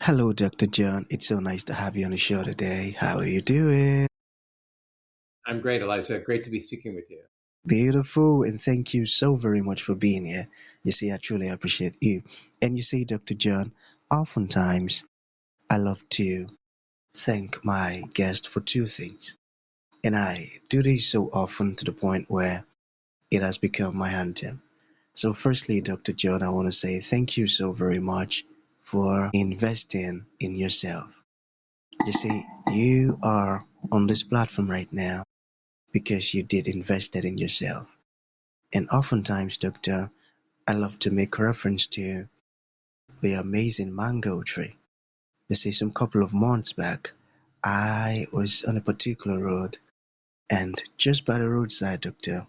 Hello, Dr. John. It's so nice to have you on the show today. How are you doing? I'm great, Elijah. Great to be speaking with you. Beautiful, and thank you so very much for being here. You see, I truly appreciate you. And you see, Dr. John, oftentimes I love to thank my guest for two things. And I do this so often to the point where it has become my anthem. So, firstly, Dr. John, I want to say thank you so very much for investing in yourself. You see, you are on this platform right now because you did invested in yourself. And oftentimes, Doctor, I love to make reference to the amazing mango tree. You see, some couple of months back, I was on a particular road, and just by the roadside, Doctor,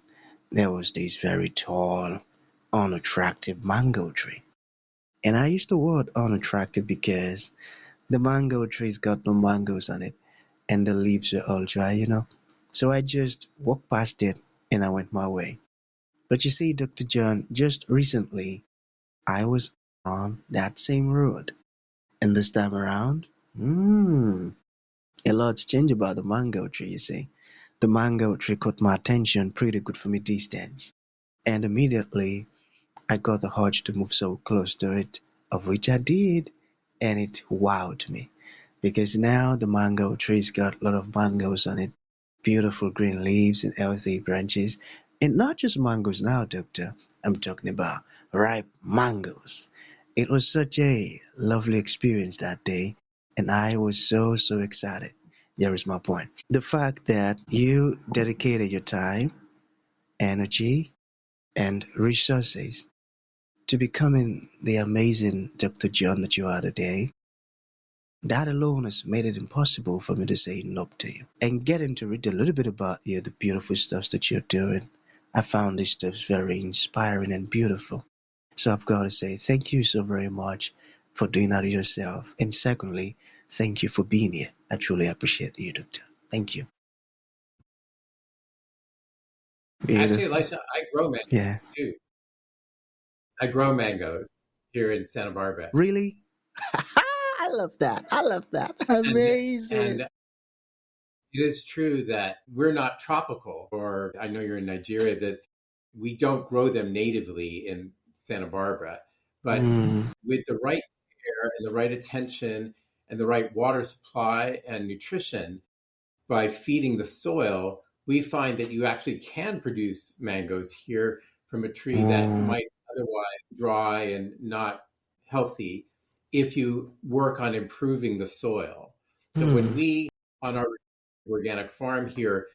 there was this very tall, unattractive mango tree. And I use the word unattractive because the mango tree's got no mangoes on it, and the leaves are all dry. So I just walked past it and I went my way. But you see, Dr. John, just recently I was on that same road. And this time around, a lot's changed about the mango tree, you see. The mango tree caught my attention pretty good from a distance. And immediately I got the urge to move so close to it, of which I did. And it wowed me. Because now the mango tree's got a lot of mangoes on it, beautiful green leaves and healthy branches. And not just mangoes now, Doctor. I'm talking about ripe mangoes. It was such a lovely experience that day, and I was so, so excited. Here is my point. The fact that you dedicated your time, energy, and resources to becoming the amazing Dr. John that you are today, that alone has made it impossible for me to say nope to you. And getting to read a little bit about you, the beautiful stuff that you're doing, I found this stuff very inspiring and beautiful. So I've got to say thank you so very much for doing that yourself. And secondly, thank you for being here. I truly appreciate you, Doctor. Thank you. Actually, Beautiful. Elijah, I grow mangoes Yeah. too. I grow mangoes here in Santa Barbara. Really? I love that. I love that. And Amazing. it is true that we're not tropical, or I know you're in Nigeria, that we don't grow them natively in Santa Barbara. But Mm, with the right care and the right attention and the right water supply and nutrition, by feeding the soil, we find that you actually can produce mangoes here from a tree that mm, might otherwise dry and not healthy if you work on improving the soil. So when mm, we on our organic farm here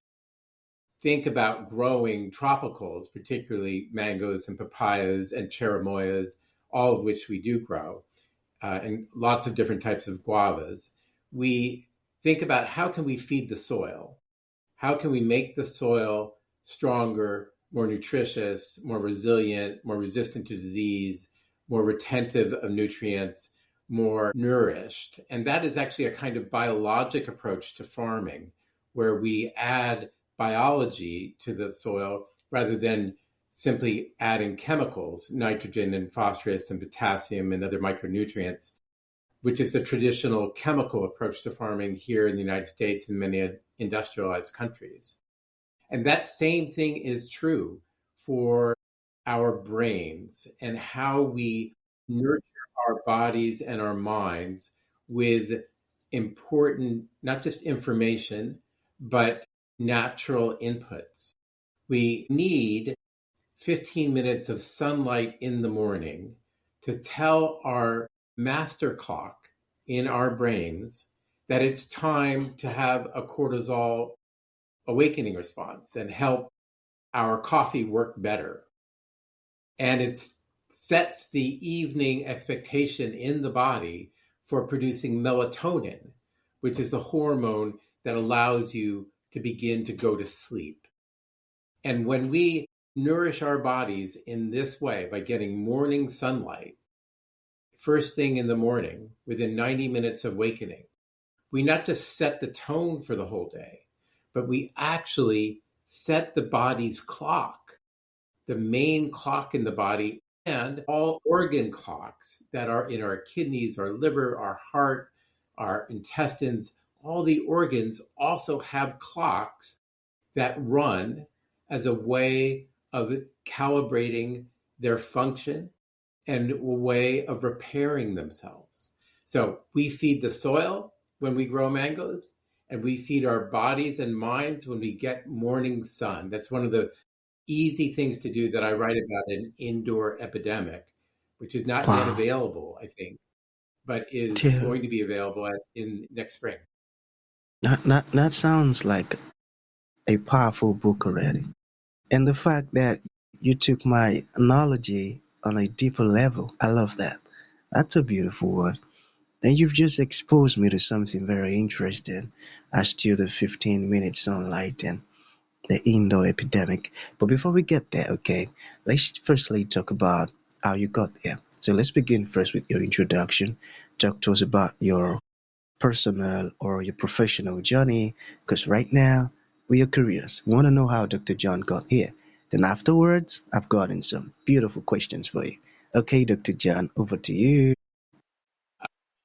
think about growing tropicals, particularly mangoes and papayas and cherimoyas, all of which we do grow, and lots of different types of guavas, we think about how can we feed the soil? How can we make the soil stronger, more nutritious, more resilient, more resistant to disease, more retentive of nutrients, more nourished? And that is actually a kind of biologic approach to farming, where we add biology to the soil rather than simply adding chemicals, nitrogen and phosphorus and potassium and other micronutrients, which is the traditional chemical approach to farming here in the United States and many industrialized countries. And that same thing is true for our brains and how we nurture our bodies and our minds with important, not just information, but natural inputs. We need 15 minutes of sunlight in the morning to tell our master clock in our brains that it's time to have a cortisol awakening response and help our coffee work better. And it sets the evening expectation in the body for producing melatonin, which is the hormone that allows you to begin to go to sleep. And when we nourish our bodies in this way by getting morning sunlight, first thing in the morning, within 90 minutes of awakening, we not just set the tone for the whole day, but we actually set the body's clock, the main clock in the body And all organ clocks that are in our kidneys, our liver, our heart, our intestines, all the organs also have clocks that run as a way of calibrating their function and a way of repairing themselves. So we feed the soil when we grow mangoes, and we feed our bodies and minds when we get morning sun. That's one of the easy things to do that I write about in Indoor Epidemic, which is not yet Wow. available, I think, but is Dear, going to be available in next spring. that sounds like a powerful book already. And the fact that you took my analogy on a deeper level, I love that. That's a beautiful word. And you've just exposed me to something very interesting as to the 15-minute sunlight and the indoor epidemic. But before we get there, okay, let's firstly talk about how you got there. So let's begin first with your introduction. Talk to us about your personal or your professional journey, because right now we are curious. We want to know how Dr. John got here. Then afterwards, I've gotten some beautiful questions for you. Okay, Dr. John, over to you.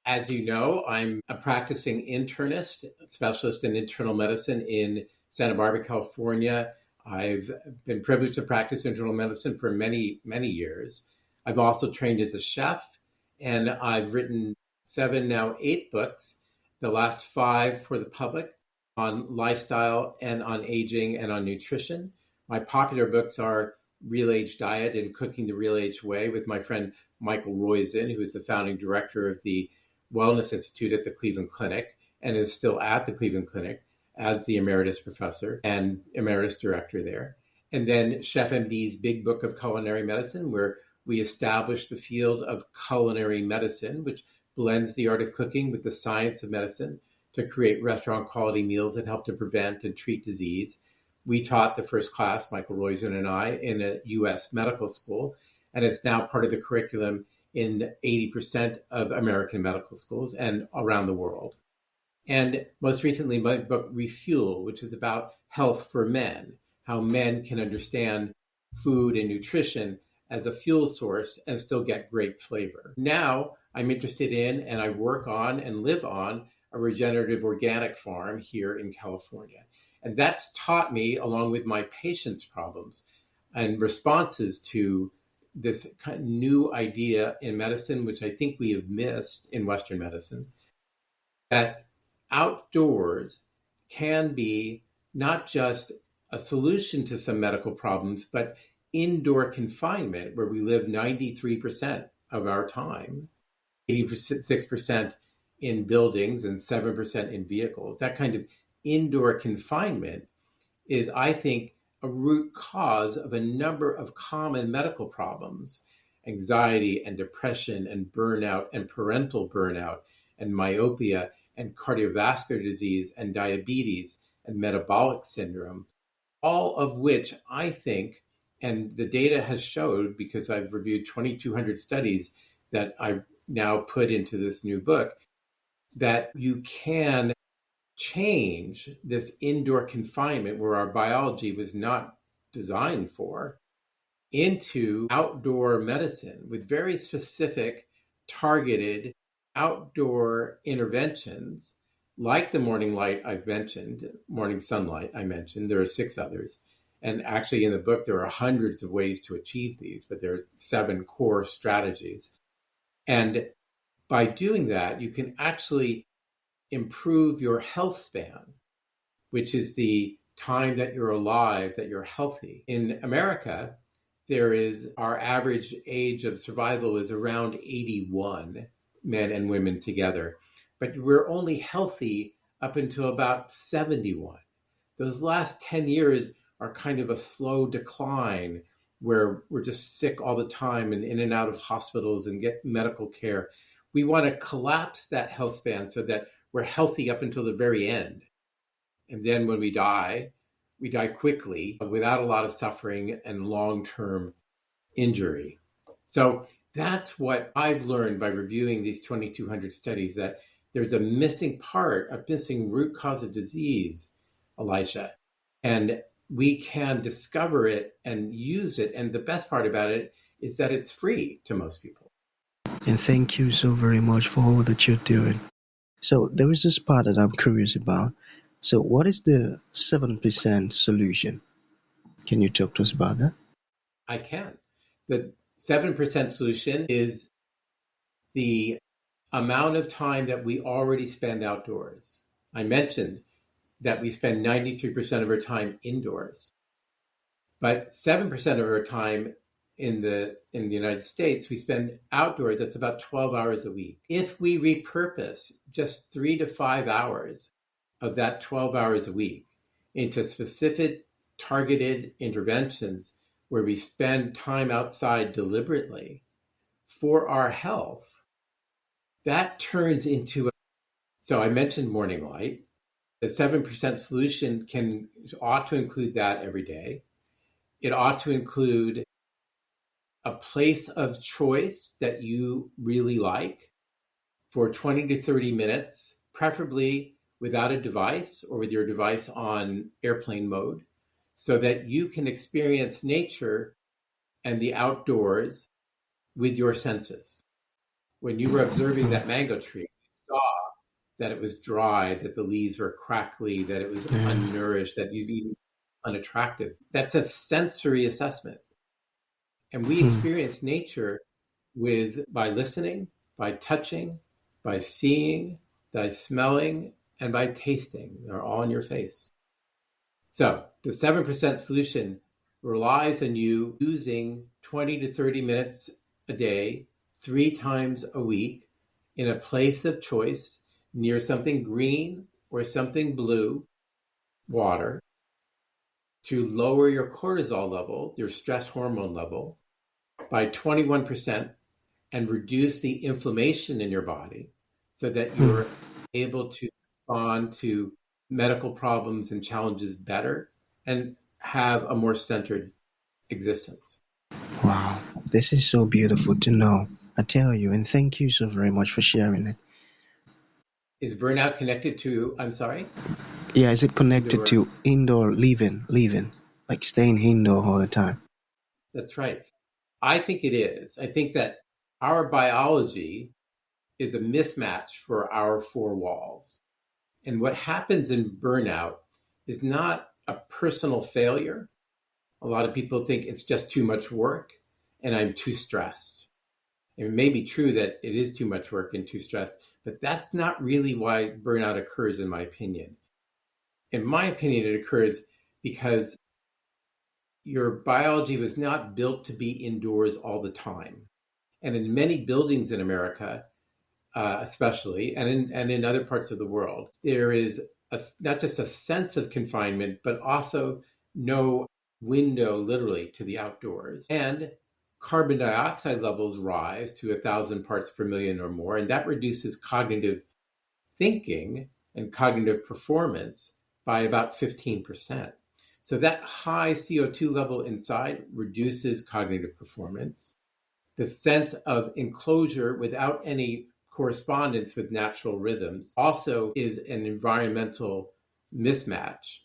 As you know, I'm a practicing internist, specialist in internal medicine in Santa Barbara, California. I've been privileged to practice internal medicine for many, many years. I've also trained as a chef, and I've written seven, now eight books, the last five for the public on lifestyle and on aging and on nutrition. My popular books are Real Age Diet and Cooking the Real Age Way with my friend Michael Roizen, who is the founding director of the Wellness Institute at the Cleveland Clinic and is still at the Cleveland Clinic as the emeritus professor and emeritus director there. And then Chef MD's Big Book of Culinary Medicine, where we establish the field of culinary medicine, which blends the art of cooking with the science of medicine to create restaurant quality meals that help to prevent and treat disease. We taught the first class, Michael Roizen and I, in a US medical school, and it's now part of the curriculum in 80% of American medical schools and around the world. And most recently, my book, Refuel, which is about health for men, how men can understand food and nutrition as a fuel source and still get great flavor. Now, I'm interested in and I work on and live on a regenerative organic farm here in California. And that's taught me, along with my patients' problems and responses to this kind of new idea in medicine, which I think we have missed in Western medicine, that outdoors can be not just a solution to some medical problems, but indoor confinement, where we live 93% of our time, 86% in buildings and 7% in vehicles. That kind of indoor confinement is, I think, a root cause of a number of common medical problems: anxiety and depression and burnout and parental burnout and myopia and cardiovascular disease and diabetes and metabolic syndrome, all of which I think, and the data has showed, because I've reviewed 2,200 studies that I've now put into this new book, that you can change this indoor confinement where our biology was not designed for into outdoor medicine with very specific, targeted outdoor interventions like the morning light I've mentioned, morning sunlight I mentioned. There are six others. And actually, in the book, there are hundreds of ways to achieve these, but there are seven core strategies. And by doing that, you can actually improve your health span, which is the time that you're alive, that you're healthy. In America, there is our average age of survival is around 81, men and women together, but we're only healthy up until about 71. Those last 10 years are kind of a slow decline where we're just sick all the time and in and out of hospitals and get medical care. We want to collapse that health span so that we're healthy up until the very end. And then when we die quickly without a lot of suffering and long-term injury. So that's what I've learned by reviewing these 2,200 studies, that there's a missing part, a missing root cause of disease, Elisha. And we can discover it and use it. And the best part about it is that it's free to most people. And thank you so very much for all that you're doing. So there is this part that I'm curious about. So what is the 7% solution? Can you talk to us about that? I can. The 7% solution is the amount of time that we already spend outdoors. I mentioned that we spend 93% of our time indoors, but 7% of our time in the United States, we spend outdoors. That's about 12 hours a week. If we repurpose just 3 to 5 hours of that 12 hours a week into specific targeted interventions where we spend time outside deliberately for our health, that turns into so I mentioned morning light. The 7% solution ought to include that every day. It ought to include a place of choice that you really like for 20 to 30 minutes, preferably without a device or with your device on airplane mode, so that you can experience nature and the outdoors with your senses. When you were observing that mango tree, you saw that it was dry, that the leaves were crackly, that it was Mm, unnourished, that you'd eaten unattractive. That's a sensory assessment. And we mm. experience nature by listening, by touching, by seeing, by smelling, and by tasting. They're all in your face. So the 7% solution relies on you using 20 to 30 minutes a day, 3 times a week, in a place of choice near something green or something blue, water, to lower your cortisol level, your stress hormone level, by 21% and reduce the inflammation in your body so that Hmm. you're able to respond to medical problems and challenges better and have a more centered existence. Wow, this is so beautiful to know. I tell you, and thank you so very much for sharing it. Is burnout connected to, I'm sorry, Yeah, is it connected indoor? to indoor living, like staying indoor all the time? That's right. I think it is. I think that our biology is a mismatch for our four walls. And what happens in burnout is not a personal failure. A lot of people think it's just too much work and I'm too stressed. It may be true that it is too much work and too stressed, but that's not really why burnout occurs, in my opinion. In my opinion, it occurs because your biology was not built to be indoors all the time. And in many buildings in America, especially, and in other parts of the world, there is not just a sense of confinement, but also no window, literally, to the outdoors. And carbon dioxide levels rise to 1,000 parts per million or more, and that reduces cognitive thinking and cognitive performance by about 15%. So that high CO2 level inside reduces cognitive performance. The sense of enclosure without any correspondence with natural rhythms also is an environmental mismatch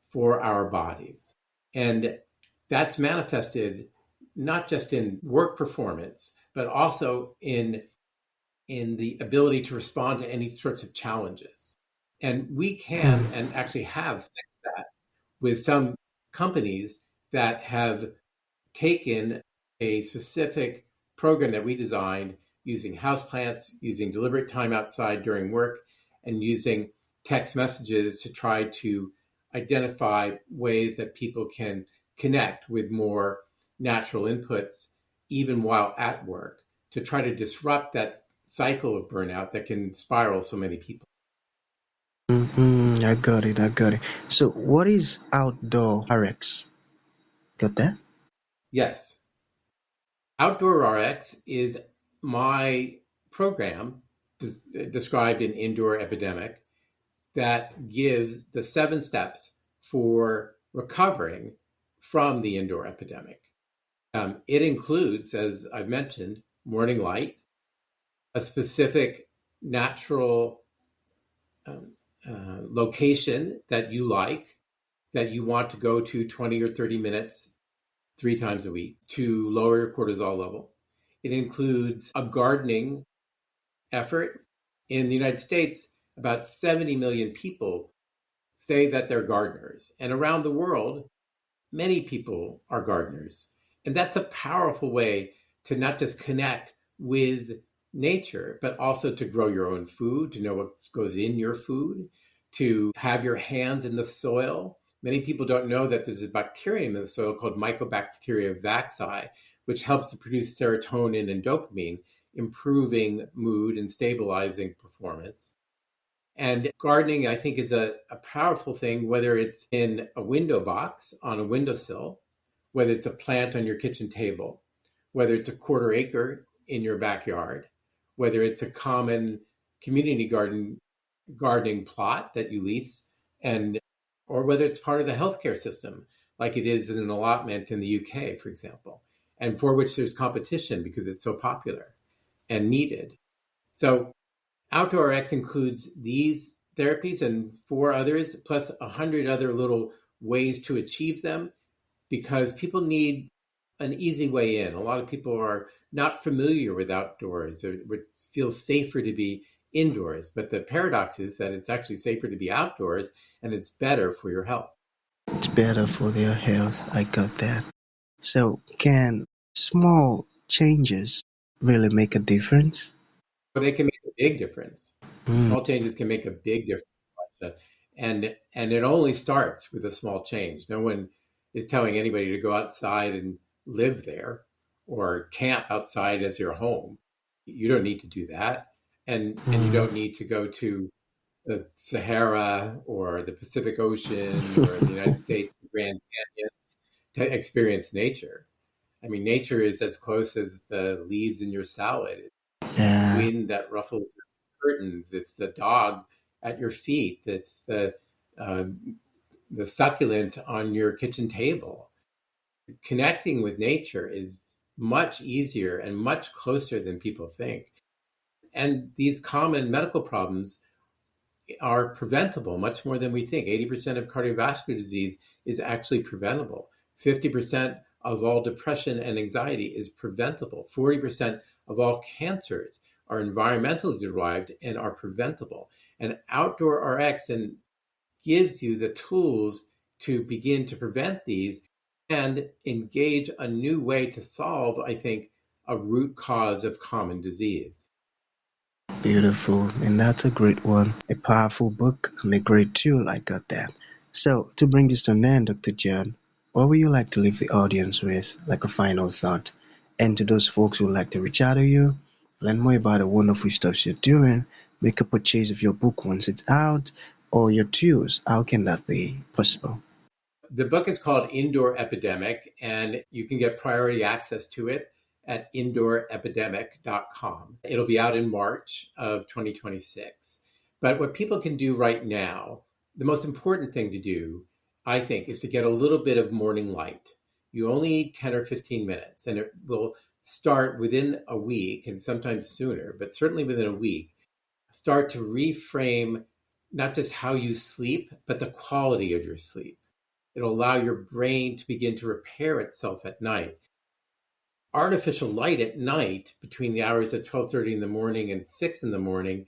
for our bodies. And that's manifested not just in work performance, but also in the ability to respond to any sorts of challenges. And we can Hmm. and actually have fixed that with some companies that have taken a specific program that we designed using houseplants, using deliberate time outside during work, and using text messages to try to identify ways that people can connect with more natural inputs, even while at work, to try to disrupt that cycle of burnout that can spiral so many people. Mm-hmm. I got it. I got it. So, what is outdoor RX? Got that? Yes, Outdoor RX is my program described in Indoor Epidemic that gives the 7 steps for recovering from the indoor epidemic. It includes, as I've mentioned, morning light, a specific natural um, location that you like, that you want to go to 20 or 30 minutes 3 times a week to lower your cortisol level. It includes a gardening effort. In the United States, about 70 million people say that they're gardeners. And around the world, many people are gardeners. And that's a powerful way to not just connect with nature, but also to grow your own food, to know what goes in your food, to have your hands in the soil. Many people don't know that there's a bacterium in the soil called Mycobacteria vacci, which helps to produce serotonin and dopamine, improving mood and stabilizing performance. And gardening, I think, is a powerful thing, whether it's in a window box on a windowsill, whether it's a plant on your kitchen table, whether it's a quarter acre in your backyard, whether it's a common community gardening plot that you lease, and or whether it's part of the healthcare system, like it is in an allotment in the UK, for example, and for which there's competition because it's so popular and needed. So Outdoor Rx includes these therapies and 4 others, plus 100 other little ways to achieve them, because people need an easy way in. A lot of people are not familiar with outdoors. It feels safer to be indoors. But the paradox is that it's actually safer to be outdoors and it's better for your health. It's better for their health. I got that. So, can small changes really make a difference? But they can make a big difference. Mm, Small changes can make a big difference. And it only starts with a small change. No one is telling anybody to go outside and live there or camp outside as your home. You don't need to do that. And you mm. don't need to go to the Sahara or the Pacific Ocean or the United States, the Grand Canyon, to experience nature. I mean, nature is as close as the leaves in your salad. It's the Yeah, wind that ruffles your curtains. It's the dog at your feet. It's uh, the succulent on your kitchen table. Connecting with nature is much easier and much closer than people think. And these common medical problems are preventable much more than we think. 80% of cardiovascular disease is actually preventable. 50% of all depression and anxiety is preventable. 40% of all cancers are environmentally derived and are preventable. And Outdoor RX gives you the tools to begin to prevent these and engage a new way to solve, I think, a root cause of common disease. beautiful. And that's a great one. A powerful book and a great tool. I got that. So, to bring this to an end, Dr. John, what would you like to leave the audience with, like a final thought? And to those folks who would like to reach out to you, learn more about the wonderful stuff you're doing, make a purchase of your book once it's out, or your tools, how can that be possible? The book is called Indoor Epidemic, and you can get priority access to it at indoorepidemic.com. It'll be out in March of 2026. But what people can do right now, the most important thing to do, I think, is to get a little bit of morning light. You only need 10 or 15 minutes, and it will start within a week and sometimes sooner, but certainly within a week. Start to reframe not just how you sleep, but the quality of your sleep. It'll allow your brain to begin to repair itself at night. Artificial light at night between the hours of 12:30 in the morning and 6 in the morning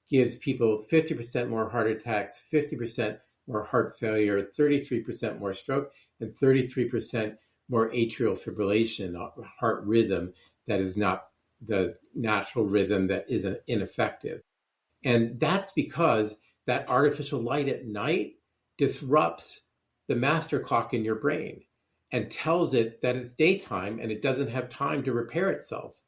gives people 50% more heart attacks, 50% more heart failure, 33% more stroke, and 33% more atrial fibrillation, heart rhythm that is not the natural rhythm, that is ineffective. And that's because that artificial light at night disrupts the master clock in your brain and tells it that it's daytime and it doesn't have time to repair itself.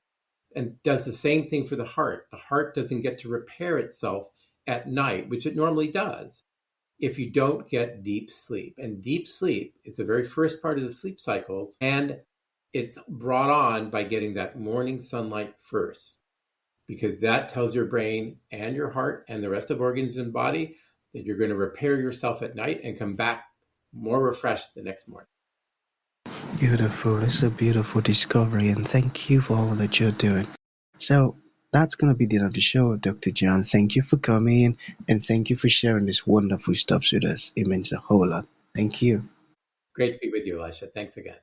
And does the same thing for the heart. The heart doesn't get to repair itself at night, which it normally does, if you don't get deep sleep. And deep sleep is the very first part of the sleep cycles, and it's brought on by getting that morning sunlight first, because that tells your brain and your heart and the rest of organs and body that you're going to repair yourself at night and come back more refreshed the next morning. Beautiful. It's a beautiful discovery, and thank you for all that you're doing. So, that's going to be the end of the show, Dr. John. Thank you for coming, and thank you for sharing this wonderful stuff with us. It means a whole lot. Thank you. Great to be with you, Elisha. Thanks again.